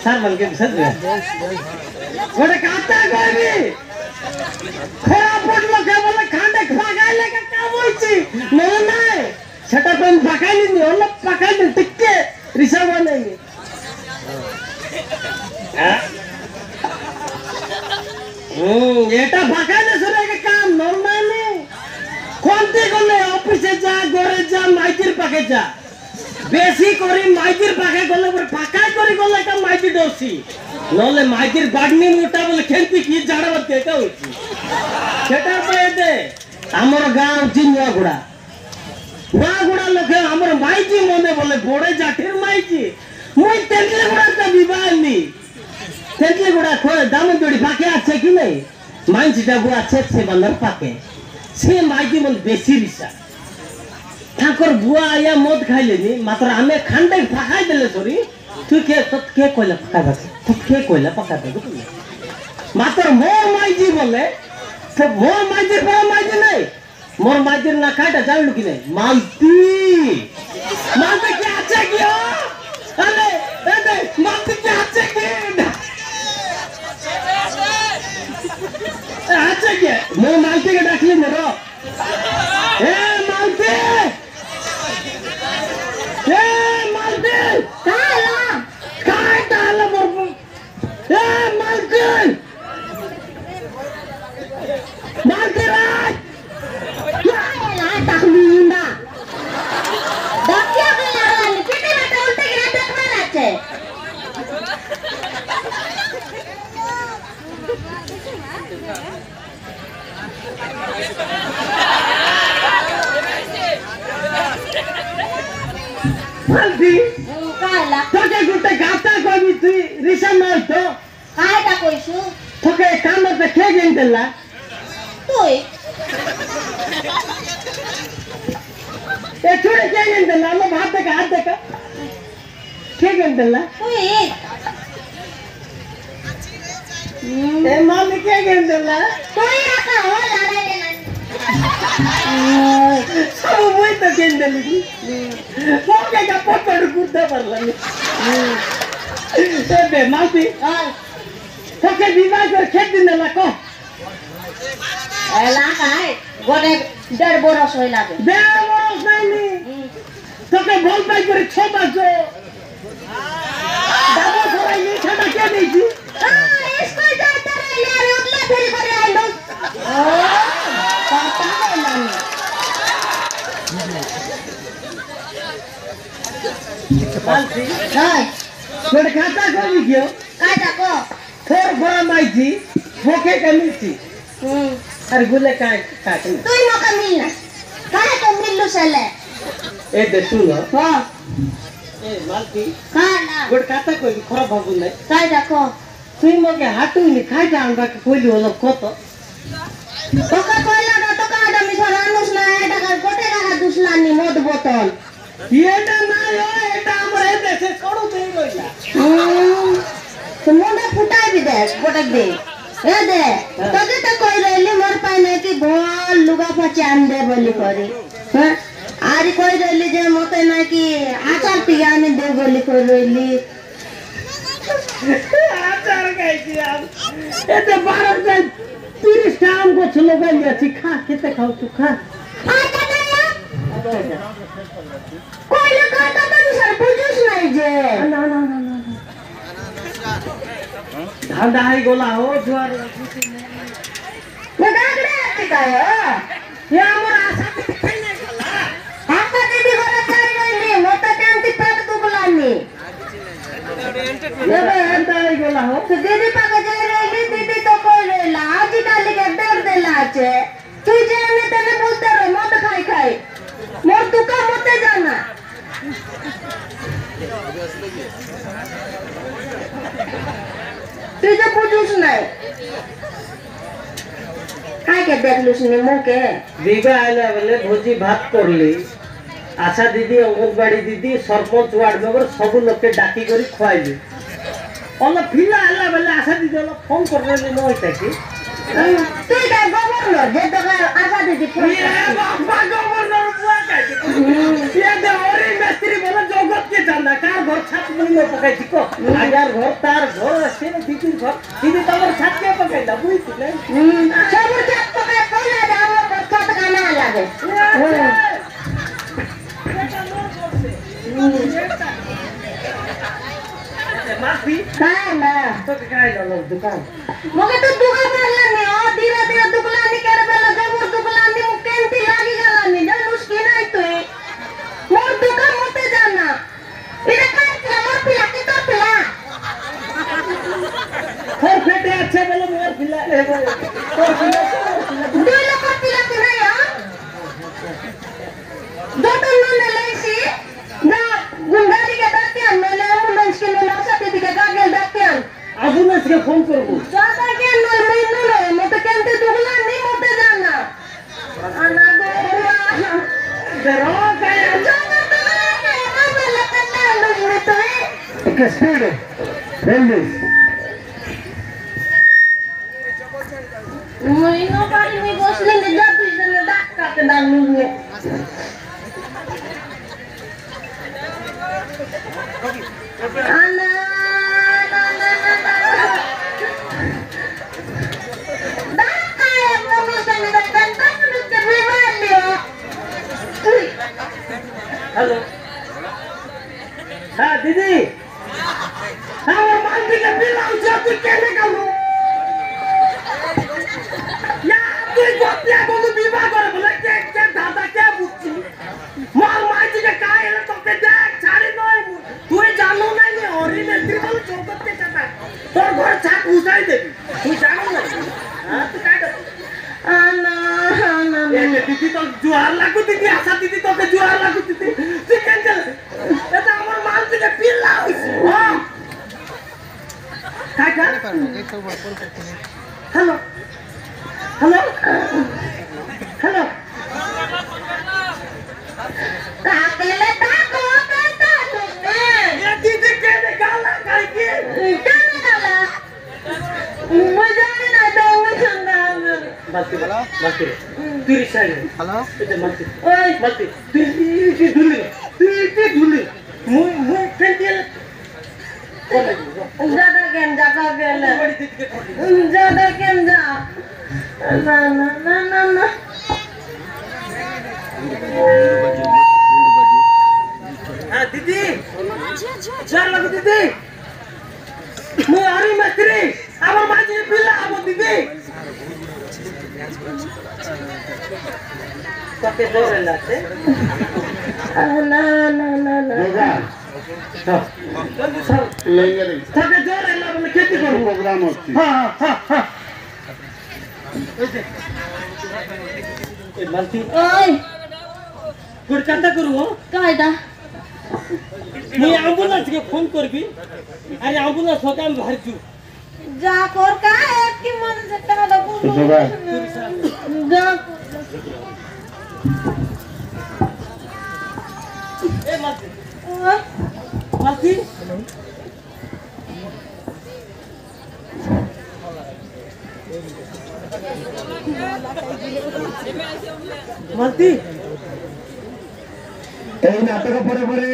sir বলকে sir ওটা কাটা করবি খারাপ পড়লো কে বলে খান্ডে ফাগাই লাগে কাম হইছি না না সেটা কোন ফাগাইনি নি হলো ফাগাইনি টিকে রিসাব নাই হ্যাঁ এটা ফাগাইলে সরে কে কাম নরমাল নেই কোনতে গলে অফিসে যা ঘরে যা মাইকির পাকে যা বেশি করি মাইকির পাকে গলে পরে ফাঁকাই করি গলে একটা মাইকি দোষী নলে মাইকির বাগনি মোটা বলে খেলতি কি জাড়াবার দেখা হচ্ছে সেটার পরে দে আমার গাঁও জিনিয়াগুড়া গুড়া লোকে আমার মাইকি মনে বলে বড়ে জাঠির মাইকি মুই তেঁতলে গুড়াতে বিবাহ নি তেঁতলে গুড়া দামে দড়ি পাকে আছে কি নাই মাইনছিটা গুড়া ছেড়ছে বান্দার পাকে সে মাইকি বলে বেশি রিসা ঠাকুর বুয়া আয়া মদ খাইলেনি মাত্র আমি খান্ডে ফাঁকাই দিলে সরি তুই কে কইলা ফাঁকা থাকে তুই কে কইলা ফাঁকা থাকে মাত্র মোর মাইজি বলে মোর মাইজির বড় মাইজি নাই মোর মাইজির না খাইটা জানলু কি নাই মালতি মালতি কি আছে কি আরে আরে মালতি কি আছে কি আছে কি মোর মালতিকে ডাকলি না রো এ মালতি এ মালতি কালা কালা মোর এ মালতি মালতি রাত কালা তাহমিনা ডাকিয়া গেল আর পেটে ব্যথা উল্টে গেলে দেখবা আছে মালতি কালা তোকে গুটে গাতা কবি তুই রিসা নাই তো কাইটা কইছু তোকে কামতে কে গেন্দলা তুই এ ছুড়ে কে গেন্দলা আমার হাত দেখা কে গেন্দলা তুই এ মামি কে গেন্দলা তুই রাখা ও লড়াই না সব বই তো গেন্দলি মোকে কা পটড় কুড়তে পারলাম এ বে মালতি তোকে বিবাহ করে খেত দিনলা কো এলাকায় গোটে 1.5 বরস হই লাগে দেবস নাইনি তোকে বল পাই করে 6 মাস দাদা সরাই নি ছাড়া কে দিছি স্কুল যাইতে রাইলে আর উঠলে ফেরি করে আইলো ও পাতা হইলাম মালতি নাই তোর খাতা কবি কিও কাইটা কো তোর বড় মাইজি মোকে কামিছি আর গুলে কাটে তুই মকা মিল না কাहे তো মিললু সেলে এ দে শুনো হ্যাঁ এ মালতি কানা গোট খাতা কবি খরা ভাবু নাই কাইটা কো তুই মকে হাঁটুনি খাইটা আনবা কইলি হলো কত তোকে কইলা না তোকে আদা মিছা রানুস না এটা গোটে রাখা দুসলানি মদ বোতল এটা নাই এটা আমার এ দেশে ছড়ু দেই রইলা তো মুন্ডা ফুটাই বি দেখ গোটে দে এ দে তোকে তো কই রইলি মোর পাই না কি ভল লুগা পচে আন দে বলি করে হ্যাঁ আরি কই রইলি যে মতে না কি আচার পিয়া আনি দে বলি কই রইলি আচার খাইছি আম এতে 12 টা 30 টা আম গছ লাগাই আছি খা খেতে খাও তুই খা আটা না কইলে কথা তো সর বুঝিস নাই যে না না না না ধান্দা হই গোলা হো জোয়ার গাগড়ে আছে কায় এ আমার আশা খাই না গলা আটা দিদি ঘরে চাই রইলি মতে কেমতি পেট দুগলানি এবে এন্টা হই গোলা হো তো দিদি পাকে যাই রইলি দিদি তো কই রইলা আজি কালি কে দেড় দেলা আছে তুই যে আমি তনে বলতে রে মদ খাই খাই মোর তুকা মতে জানা তুই যে বুঝুস নাই কাকে দেখলুস নি মুখে দিবা আইলা বলে ভোজি ভাত করলি আশা দিদি অঙ্গনবাড়ি দিদি সরপঞ্চ ওয়ার্ড মেম্বার সব লোককে ডাকি করে খাওয়াইলি অল্প ফিলা আইলা বলে আশা দিদি অল্প ফোন করলি নয় তাকে তুই কে গভর্নর যে তোকে আশা দিদি বাবা গভর্নর বুয়া কাকে এ দে ওরে মিস্ত্রি বলে জগৎ কে জানা কার ঘর ছাদ মিলে পকাইছি কো আগার ঘর তার ঘর আছে না দিদির ঘর দিদি তো আমার ছাদ কে পকাইলা বুঝছিলে সবুর চাপ পকায় কইলা যে আমার কত কানা লাগে মাফি কাই না তো কাই লো দোকান মগে তো দুগা পারলানি ও ধীরে ধীরে দুগলানি করে বেলা জবর দুগলানি মুকেন্তি লাগি গেলানি জানুস কি নাই তুই মোর দোকান মতে জানা এটা কাই আমার পিলা কি তোর পিলা ফোর ফেটে আছে বলে মোর পিলা তোর পিলা 2 লাখ পিলা কি নাই যতন নলে লাইছি না গুন্ডারি কে ডাকিয়ান নলে অ্যাম্বুলেন্স কে নলে সার্টিফিকেট আগে ডাকিয়ান আবুনাসকে ফোন করবো জাদা কে নল মইনো রে মতে কেনতে দুগলানি মতে জানা আনা গো বেরো গায় জানা দুগলানি আমার লাগতা লুইনে তুই ওকে স্পিড রেলওয়ে মইনো বাড়ি মি বসলে নে যা তুই জানা ডাক্তারকে ডাকলুনে আনা हेलो हाँ दीदी हाँ वो मालती के बिल आउट जाती कहने का लो यार तू गोपिया को तो विवाह कर बोले क्या दादा क्या बुद्धि मार मार जी के काय है तो के देख छाड़ी नहीं तू ये जानो नहीं और ही में त्रिभुवन चौकत के चता तो घर छाप उसाई दे तू जानो नहीं हाँ तू काय कर আনা আনা ये दीदी तो जुआर लागू दीदी आशा दीदी तो के जुआर लागू दीदी चिकन चल ये तो हमार माल के पिल्ला होइस हां काका हेलो हेलो हेलो काकेले ताको पेटा तुने ये दीदी के निकाला काई के केने गाला मुझे ना दो मुझंदा मस्ती मस्ती तेरी साइड हेलो ये मस्ती ओए मस्ती तू धुली मुई केंटियल ज्यादा केम जा काकेले बड़ी दीदी के ज्यादा केम जा ना ना ना ना ना हाँ दीदी चार लग दीदी मुई आरी मिस्त्री আমার মাঝে পিলা আবো দিদি কত জোরে লাগছে না না না না জলদি সর লেগে রে তাকে জোরে লাগলে বলে খেতে করব প্রোগ্রাম হচ্ছে হ্যাঁ হ্যাঁ হ্যাঁ এই মালতি ওই গুড কাটা করব কাইদা মুই অ্যাম্বুলেন্স কে ফোন করবি আরে অ্যাম্বুলেন্স সকাম বাহারছু যা কর কা এক কি মন से টাকা দাও সুতরাং যা এ মালতি ওই মালতি মালতি এই নাটক পরে পরে